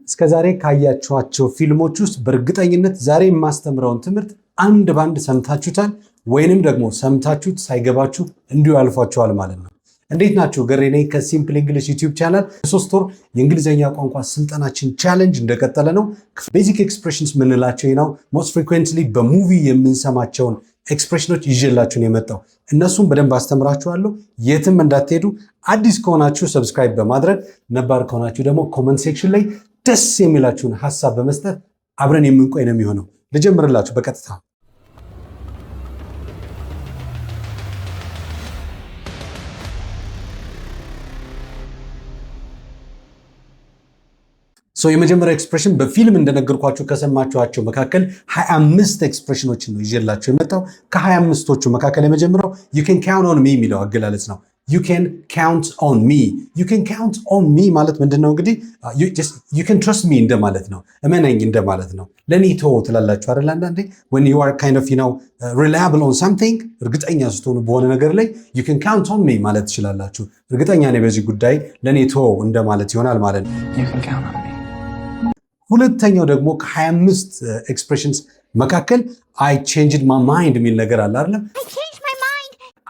እስከዛሬ ካያችኋቸው ፊልሞች ውስጥ በእርግጠኝነት ዛሬ የማስተምረውን ትምህርት አንድ ባንድ ሰምታችሁታል ወይንም ደግሞ ሰምታችሁት ሳይገባችሁ እንዲሁ ያልፏችኋል ማለት ነው። እንዴት ናችሁ? ገሬ ነኝ ከሲምፕል እንግሊሽ ዩቲዩብ ቻናል። የ3 ወር የእንግሊዝኛ ቋንቋ ስልጠናችን ቻሌንጅ እንደቀጠለ ነው። ቤዚክ ኤክስፕሬሽንስ የምንላቸው ነው ሞስት ፍሪኩዌንትሊ በሙቪ የምንሰማቸውን ኤክስፕሬሽኖች ይዤላችሁ ነው የመጣው። እነሱም በደንብ አስተምራችኋለሁ። የትም እንዳትሄዱ። አዲስ ከሆናችሁ ሰብስክራይብ በማድረግ ነባር ከሆናችሁ ደግሞ ኮመንት ሴክሽን ላይ ደስ የሚላችሁን ሀሳብ በመስጠት አብረን የምንቆይ ነው የሚሆነው። ልጀምርላችሁ በቀጥታ። የመጀመሪያ ኤክስፕሬሽን በፊልም እንደነገርኳችሁ ከሰማችኋቸው መካከል 25 ኤክስፕሬሽኖችን ነው ይዤላችሁ የመጣው። ከ25ቶቹ መካከል የመጀመሪያው you can count on me የሚለው አገላለጽ ነው። you can count on me you can count on me ማለት ምንድነው? እንግዲህ you can trust me እንደማለት ነው። እመነኝ እንደማለት ነው። ለኔ ተው ትላላችሁ አይደል? አንዳንዴ when you are kind of reliable on something እርግጠኛ ስትሆኑ በሆነ ነገር ላይ you can count on me ማለት ትችላላችሁ። እርግጠኛ ነኝ በዚህ ጉዳይ ለኔ ተው እንደማለት ይሆናል ማለት ነው። you can count on me። ሁለተኛው ደግሞ ከ25 ኤክስፕሬሽንስ መካከል I changed my mind የሚል ነገር አለ አይደል?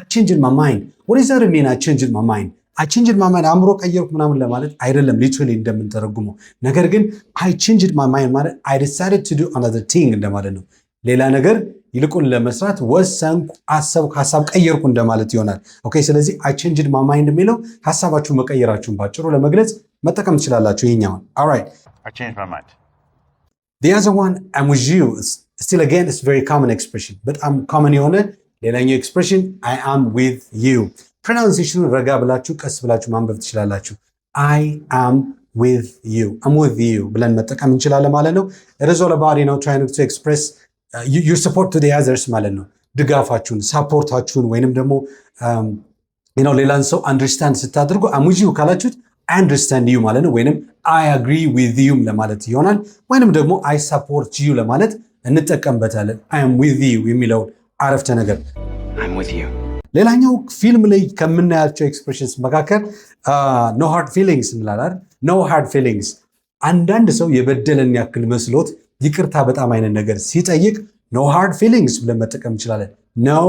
I changed my mind. What does that mean? I changed my mind. I changed my mind አእምሮ ቀየርኩ ምናምን ለማለት አይደለም ሊትራሊ እንደምንተረጉመው። ነገር ግን I changed my mind ማለት I decided to do another thing እንደማለት ነው። ሌላ ነገር ይልቁን ለመስራት ወሰንኩ፣ አሰብኩ፣ ሐሳብ ቀየርኩ እንደማለት ይሆናል። ኦኬ። ስለዚህ I changed my mind የሚለው ሐሳባችሁ መቀየራችሁን ባጭሩ ለመግለጽ መጠቀም ትችላላችሁ ይሄኛውን። All right. I changed my mind. The other one, I'm with you. Still again, it's very common expression. But I'm common የሆነ ሌላኛው expression, I am with you. Pronunciation ረጋ ብላችሁ ቀስ ብላችሁ ማንበብ ትችላላችሁ። I am with you. I'm with you ብለን መጠቀም እንችላለን ማለት ነው። It is all about, trying to express your support to the others ማለት ነው። ድጋፋችሁን፣ ሳፖርታችሁን ወይንም ደግሞ ሌላን ሰው አንደርስታንድ ስታደርጉ I'm with you ካላችሁት I understand you ማለት ነው። ወይንም I agree with you ለማለት ይሆናል። ወይንም ደግሞ I support you ለማለት እንጠቀምበታለን። I am with you የሚለው አረፍተ ነገር I'm with you። ሌላኛው ፊልም ላይ ከምናያቸው ኤክስፕሬሽንስ መካከል no hard feelings እንላለን። no hard feelings አንዳንድ ሰው የበደለን ያክል መስሎት ይቅርታ በጣም አይነት ነገር ሲጠይቅ no hard feelings ብለን መጠቀም እንችላለን። no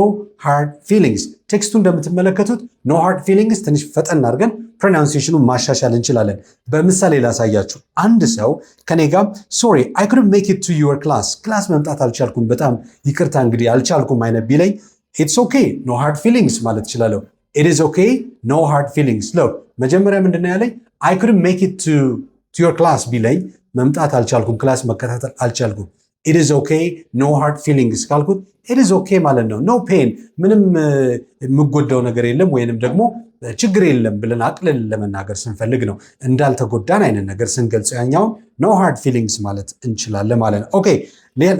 hard feelings ቴክስቱ እንደምትመለከቱት no hard feelings ትንሽ ፈጠን አድርገን ፕሮናንሲዬሽኑን ማሻሻል እንችላለን። በምሳሌ ላሳያችሁ። አንድ ሰው ከኔ ጋር sorry I couldn't make it to your class ክላስ መምጣት አልቻልኩም፣ በጣም ይቅርታ እንግዲህ አልቻልኩም አይነት ቢለኝ it's okay no hard feelings ማለት እችላለሁ። it is okay no hard feelings ለው መጀመሪያ ምንድነው ያለኝ? I couldn't make it to your class ቢለኝ መምጣት አልቻልኩም፣ ክላስ መከታተል አልቻልኩም። it is okay no hard feelings ካልኩት it is okay ማለት ነው። no pain ምንም የምጎዳው ነገር የለም ወይንም ደግሞ ችግር የለም ብለን አቅልል ለመናገር ስንፈልግ ነው። እንዳልተጎዳን አይነት ነገር ስንገልጸው ያኛውን no hard feelings ማለት እንችላለን ማለት ነው። ኦኬ።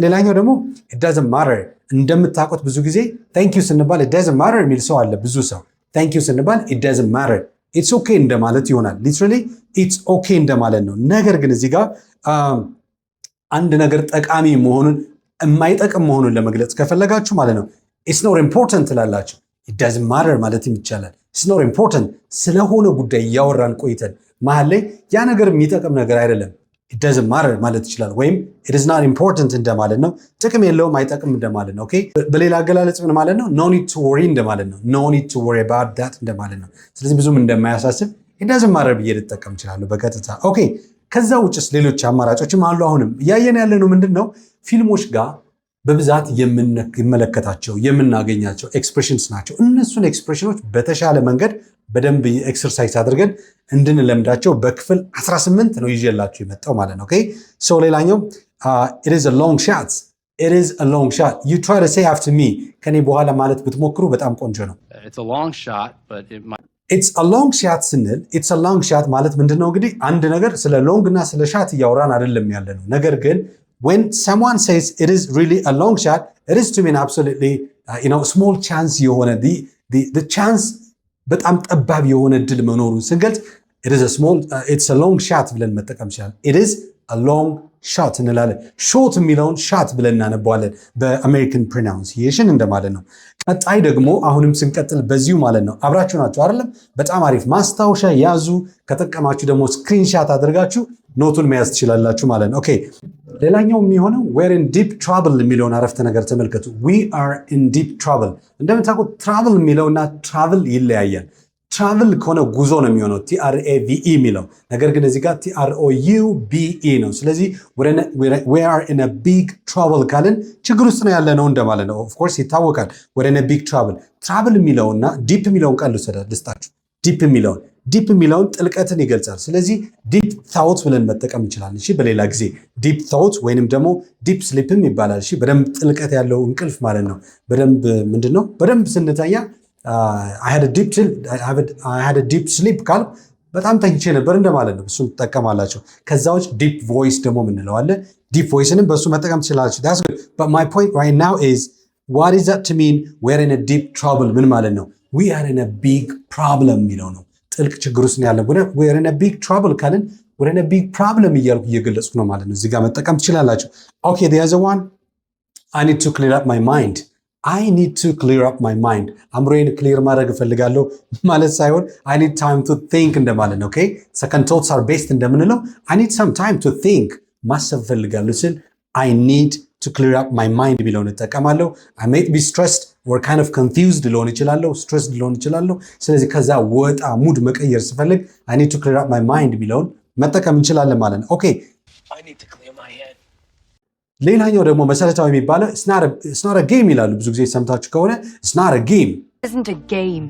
ሌላኛው ደግሞ it doesn't matter እንደምታውቁት ብዙ ጊዜ thank you ስንባል it doesn't matter የሚል ሰው አለ። ብዙ ሰው thank you ስንባል it doesn't matter it's okay እንደማለት ይሆናል። literally it's okay እንደማለት ነው። ነገር ግን እዚህ ጋር አንድ ነገር ጠቃሚ መሆኑን የማይጠቅም መሆኑን ለመግለጽ ከፈለጋችሁ ማለት ነው it's not important ትላላችሁ። it doesn't matter ማለትም ይቻላል። it's not important ስለሆነ ጉዳይ እያወራን ቆይተን መሀል ላይ ያ ነገር የሚጠቅም ነገር አይደለም it doesn't matter ማለት ይችላል። ወይም it is not important እንደማለት ነው። ጥቅም የለውም አይጠቅም እንደማለት ነው። ኦኬ። በሌላ አገላለጽ ምን ማለት ነው? no need to worry እንደማለት ነው። no need to worry about that እንደማለት ነው። ስለዚህ ብዙም እንደማያሳስብ it doesn't matter ብዬ ልጠቀም እችላለሁ በቀጥታ። ኦኬ። ከዛ ውጭስ ሌሎች አማራጮችም አሉ። አሁንም እያየን ያለነው ምንድነው? ፊልሞች ጋር በብዛት የምንመለከታቸው የምናገኛቸው ኤክስፕሬሽንስ ናቸው። እነሱን ኤክስፕሬሽኖች በተሻለ መንገድ በደንብ ኤክሰርሳይዝ አድርገን እንድንለምዳቸው በክፍል 18 ነው ይዤላችሁ የመጣው ማለት ነው። ኦኬ። ሶ ሌላኛው it is a long shot it is a long shot you try to say after me ከኔ በኋላ ማለት ብትሞክሩ በጣም ቆንጆ ነው። it's a long shot but it might it's a long shot ስንል it's a long shot ማለት ምንድነው? እንግዲህ አንድ ነገር ስለ ሎንግ እና ስለ ሻት እያወራን አይደለም ያለነው። ነገር ግን when someone says it is really a long shot it is to mean absolutely small chance የሆነ the chance በጣም ጠባብ የሆነ እድል መኖሩን ስንገልጽ it's a long shot ብለን መጠቀም ይችላል። it is a long shot እንላለን። ሾት የሚለውን ሻት ብለን እናነባዋለን በአሜሪካን ፕሮናንሲዬሽን እንደማለት ነው። ቀጣይ ደግሞ አሁንም ስንቀጥል በዚሁ ማለት ነው። አብራችሁ ናችሁ አይደለም? በጣም አሪፍ ማስታወሻ ያዙ። ከጠቀማችሁ ደግሞ ስክሪንሻት አድርጋችሁ ኖቱን መያዝ ትችላላችሁ ማለት ነው። ኦኬ ሌላኛው የሚሆነው we're in deep trouble የሚለውን አረፍተ ነገር ተመልከቱ። we are in deep trouble እንደምታውቁት travel የሚለውና travel ይለያያል። travel ከሆነ ጉዞ ነው የሚሆነው TRAVE የሚለው ነገር ግን እዚህ ጋር TROUBE ነው። ስለዚህ we are in a big trouble ካልን ችግር ውስጥ ነው ያለ ነው እንደማለት ነው። of course ይታወቃል we're in a big trouble travel የሚለውና deep የሚለውን ቃል ልስጣችሁ። ዲፕ የሚለውን ጥልቀትን ይገልጻል። ስለዚህ ዲፕ ታውት ብለን መጠቀም እንችላለን። እሺ በሌላ ጊዜ ዲፕ ታውት ወይንም ደግሞ ዲፕ ስሊፕም ይባላል። እሺ በደንብ ጥልቀት ያለው እንቅልፍ ማለት ነው። በደንብ ምንድነው በደንብ ስንተኛ I had a deep sleep ካል በጣም ተኝቼ ነበር እንደማለት ነው። እሱን ትጠቀማላችሁ። ከዛ ውጭ ዲፕ ቮይስ ደግሞ ምንለው አለ። ዲፕ ቮይስንም በሱ መጠቀም ትችላላችሁ። that's good but my point right now is what is that to mean we're in a deep trouble ምን ማለት ነው? we are in a big problem የሚለው ነው። ጥልቅ ችግር ውስጥ ያለ we're in a big trouble ካልን we're in a big problem እያልኩ እየገለጽኩ ነው ማለት ነው። እዚህ ጋር መጠቀም ትችላላችሁ። okay the other one I need to clear up my mind አምሮዬን ክሊር ማድረግ እፈልጋለሁ ማለት ሳይሆን I need time to think እንደማለት ነው። okay second thoughts are best እንደምንለው I need some time to think ማሰብ እፈልጋለሁ ስል I need to clear up my mind የሚለውን እጠቀማለሁ። I might be stressed or kind of confused ልሆን ይችላለሁ፣ stressed ልሆን ይችላለሁ። ስለዚህ ከዛ ወጣ ሙድ መቀየር ስፈልግ I need to clear up my mind የሚለውን መጠቀም እንችላለን ማለት ነው። okay I need to clear my head ሌላኛው ደግሞ መሰረታዊ የሚባለው it's not a game ይላሉ። ብዙ ጊዜ ሰምታችሁ ከሆነ it's not a game isn't a game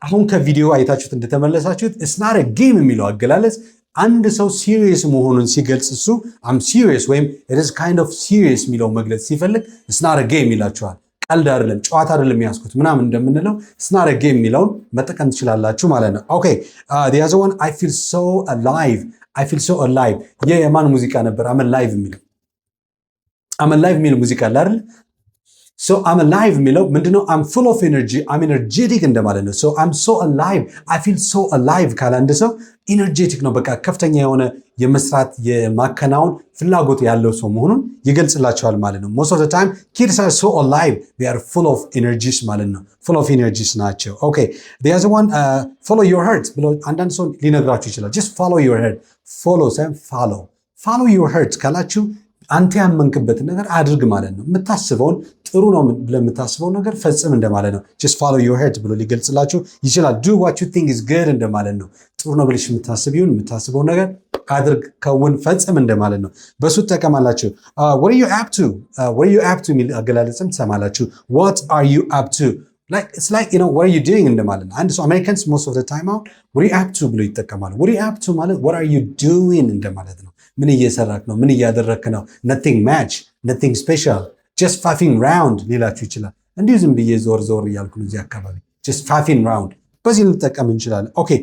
አሁን ከቪዲዮ አይታችሁት እንደተመለሳችሁት it's not a game የሚለው አገላለጽ አንድ ሰው ሲሪየስ መሆኑን ሲገልጽ እሱ I'm serious ወይም it is kind of serious የሚለው መግለጽ ሲፈልግ it's not a game ይላችኋል። ቀልድ አይደለም፣ ጨዋታ አይደለም ያስኩት ምናምን እንደምንለው it's not a game የሚለውን መጠቀም ትችላላችሁ ማለት ነው። okay the other one I feel so alive የማን ሙዚቃ ነበር? I'm alive የሚለው I'm alive የሚለው ሙዚቃ አለ አይደል? so I'm alive የሚለው ምንድነው? I'm full of energy I'm energetic እንደማለት ነው። so I'm so alive I feel so alive ካለ አንድ ሰው ኢነርጄቲክ ነው፣ በቃ ከፍተኛ የሆነ የመስራት የማከናወን ፍላጎት ያለው ሰው መሆኑን ይገልጽላቸዋል ማለት ነው። most of the time kids are so alive they are full of energies ማለት ነው። full of energies ናቸው። okay the other one follow your heart ብሎ አንዳንድ ሰው ሊነግራችሁ ይችላል። just follow your heart follow your heart ካላችሁ አንተ ያመንክበትን ነገር አድርግ ማለት ነው። የምታስበውን ጥሩ ነው ለምታስበው ነገር ፈጽም እንደማለት ነው። just follow your heart ብሎ ሊገልጽላችሁ ይችላል። do what you think is good እንደማለት ነው። ጥሩ ነው ብለሽ የምታስበው ነገር አድርግ፣ ከውን፣ ፈጽም እንደማለት ነው። በሱ ተጠቀማላችሁ። what are you up to የሚል አገላለጽም ትሰማላችሁ። what are you up to it's like what are you doing እንደማለት ነው። አንድ ሰው Americans most of the time out what are you up to ብሎ ይጠቀማሉ። what are you up to ማለት what are you doing እንደማለት ነው። ምን እየሰራክ ነው? ምን እያደረክ ነው? nothing much nothing special just faffing round ሊላችሁ ይችላል። እንዲሁ ዝም ብዬ ዞር እያልኩ ነው እዚህ አካባቢ just faffing round በዚህ ልንጠቀም እንችላለን። okay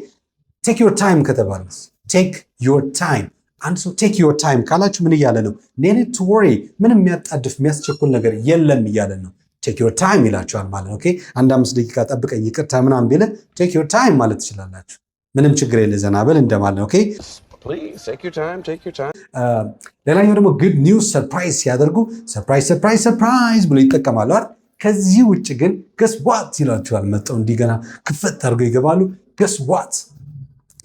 take your time ከተባለስ take your time አንድ ሰው take your time ካላችሁ ምን እያለ ነው? need to worry ምንም የሚያጣድፍ የሚያስቸኩል ነገር የለም እያለ ነው። take your time ይላችኋል ማለት ነው። okay አንድ 5 ደቂቃ ጠብቀኝ ይቅርታ ምናምን ቢለ take your time ማለት ትችላላችሁ። ምንም ችግር የለ ዘና በል እንደማለት ነው። okay Please take your time. ሌላኛው ደግሞ good news surprise ሲያደርጉ surprise ብሎ ይጠቀማሉ አይደል? ከዚህ ውጭ ግን guess what ይላችኋል። መጣው እንዲገና ክፈት አድርገው ይገባሉ። guess what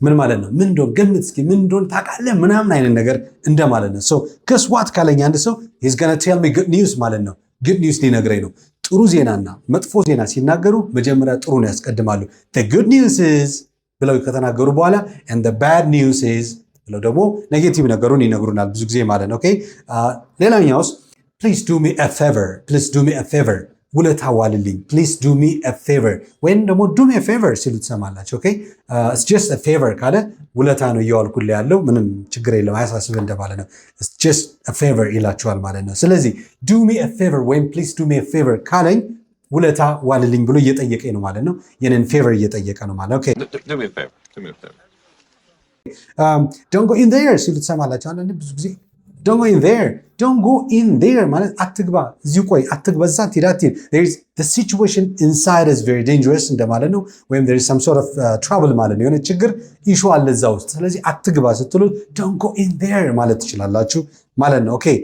ምን ማለት ነው? ምን እንደሆነ ገምት እስኪ፣ ምን እንደሆነ ታውቃለህ ምናምን አይነት ነገር እንደማለት ነው። so guess what ካለኝ አንድ ሰው he's gonna tell me good news ማለት ነው። good news ሊነግረኝ ነው። ጥሩ ዜናና መጥፎ ዜና ሲናገሩ መጀመሪያ ጥሩ ነው ያስቀድማሉ። the good news is ብለው ከተናገሩ በኋላ and the bad news is ብለው ደግሞ ኔጌቲቭ ነገሩን ይነግሩናል ብዙ ጊዜ ማለት ነው። okay ሌላኛውስ please do me a favor ውለታ ዋልልኝ please do me a favor ወይም ደግሞ do me a favor ሲሉ ትሰማላችሁ። okay it's just a favor ካለ ውለታ ነው እየዋልኩልህ ያለው ምንም ችግር የለም አያሳስብ እንደማለት ነው። it's just a favor ይላችኋል ማለት ነው። ስለዚህ do me a favor ወይም please do me a favor ካለኝ ውለታ ዋልልኝ ብሎ እየጠየቀኝ ነው ማለት ነው። የኔን ፌቨር እየጠየቀ ነው ማለት ነው። okay Do me a favor. don't go in there ሲሉ ትሰማላችሁ አንዳንዴ ብዙ ጊዜ don't go in there ማለት አትግባ፣ እዚሁ ቆይ፣ አትግባ፣ እዛ ትሄዳትል the situation inside is very dangerous እንደማለት ነው። ወይም there is some sort of trouble ማለት ነው። የሆነ ችግር ኢሹ አለ እዛ ውስጥ። ስለዚህ አትግባ ስትሉ don't go in there ማለት ትችላላችሁ ማለት ነው። okay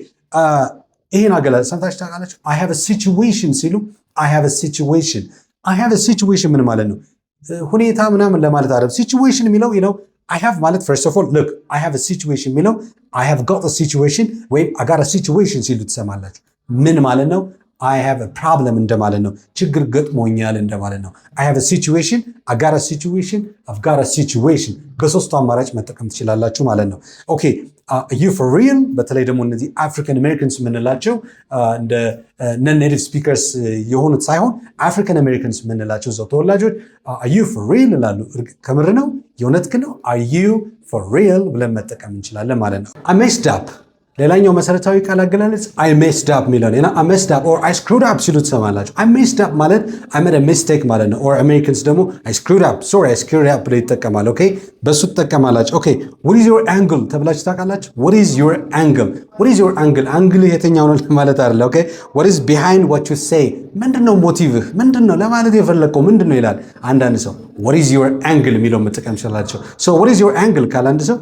ይሄን አገላለጽ ሰምታችሁ ታውቃላችሁ? I have a situation ሲሉ I have a situation ምን ማለት ነው? ሁኔታ ምናምን ለማለት አይደለም። situation የሚለው I have ማለት first of all look I have a situation የሚለው I have got a situation ወይም I got a situation ሲሉ ትሰማላችሁ። ምን ማለት ነው? I have a problem እንደማለት ነው። ችግር ገጥሞኛል እንደማለት ነው። I have a situation, I got a situation, I've got a situation በሶስቱ አማራጭ መጠቀም ትችላላችሁ ማለት ነው። ኦኬ you for real በተለይ ደግሞ እነዚህ አፍሪካን አሜሪካንስ የምንላቸው እንደ ነን ኔቲቭ ስፒከርስ የሆኑት ሳይሆን አፍሪካን አሜሪካንስ የምንላቸው እዛው ተወላጆች are you for real ይላሉ። ከምር ነው? የእውነት ነው? are you for real ብለን መጠቀም እንችላለን ማለት ነው። I messed up ሌላኛው መሰረታዊ ቃል አገላለጽ I messed up የሚለው ነው። I messed up or I screwed up ሲሉ ትሰማላችሁ። I messed up ማለት I made a mistake ማለት ነው። or Americans ደግሞ I screwed up sorry I screwed up ብለው ይጠቀማሉ። ኦኬ በሱ ትጠቀማላችሁ። ኦኬ what is your angle ተብላችሁ ታውቃላችሁ? what is your angle what is your angle አንግል የትኛው ነው ማለት አይደለ። ኦኬ what is behind what you say ምንድነው ሞቲቭህ ምንድነው ለማለት የፈለከው ምንድነው ይላል አንዳንድ ሰው what is your angle የሚለው መጠቀም ይችላልላችሁ። so what is your angle ካለ አንድ ሰው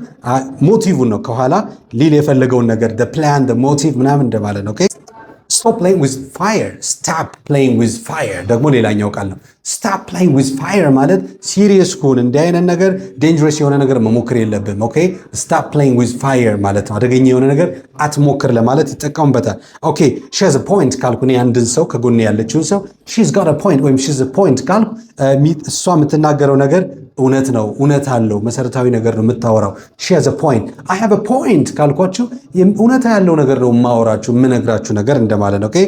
ሞቲቭ ነው ከኋላ ሊል የፈለገውን ነገር the plan the motive ምናምን እንደማለት ነው። ኦኬ stop playing with fire stop playing with fire ደግሞ ሌላኛው ቃል ነው። stop playing with fire ማለት ሲሪየስ ኩን እንዲህ አይነት ነገር ዴንጀረስ የሆነ ነገር መሞከር የለብም። ኦኬ stop playing with fire ማለት ነው አደገኛ የሆነ ነገር አትሞክር ለማለት ይጠቀሙበታል። ኦኬ she has a point ካልኩ እኔ አንድን ሰው ከጎን ያለችውን ሰው she's got a point ወይም she's a point ካልኩ እሷ የምትናገረው ነገር እውነት ነው እውነት አለው መሰረታዊ ነገር ነው የምታወራው። she has a point I have a point ካልኳችሁ እውነት ያለው ነገር ነው የማወራችሁ የምነግራችሁ ነገር እንደማለት ነው። ኦኬ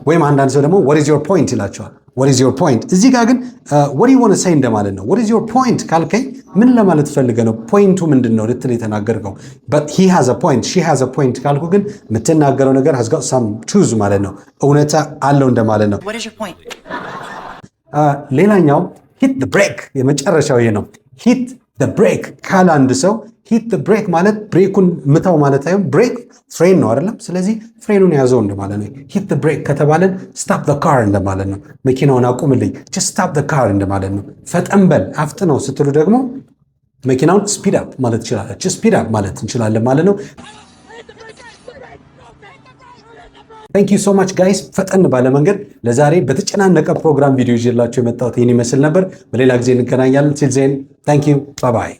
ወይም አንዳንድ ሰው ደግሞ what is your point ይላቸዋል። what is your point እዚህ ጋር ግን what do you want to say እንደማለት ነው። what is your point ካልከኝ ምን ለማለት ፈልገህ ነው ፖይንቱ ምንድነው ልትል የተናገርከው። but he has a point she has a point ካልኩ ግን የምትናገረው ነገር has got some truth ማለት ነው እውነታ አለው እንደማለት ነው። what is your point ሌላኛው hit the brake የመጨረሻው ይሄ ነው። hit the brake ካለ አንድ ሰው hit the brake ማለት ብሬኩን ምታው ማለት አይደለም። ብሬክ ፍሬን ነው አይደለም። ስለዚህ ፍሬኑን ያዘው እንደማለት ነው። hit the brake ከተባለን stop the car እንደማለት ነው። መኪናውን አቁምልኝ just stop the car እንደማለት ነው። ፈጠን በል አፍጥነው ስትሉ ደግሞ መኪናውን speed up ማለት ትችላላችሁ። speed up ማለት እንችላለን ማለት ነው። Thank you so much guys ፈጠን ባለ መንገድ ለዛሬ በተጨናነቀ ፕሮግራም ቪዲዮ ይዤላችሁ የመጣሁት ይህን ይመስል ነበር። በሌላ ጊዜ እንገናኛለን። till then thank you bye bye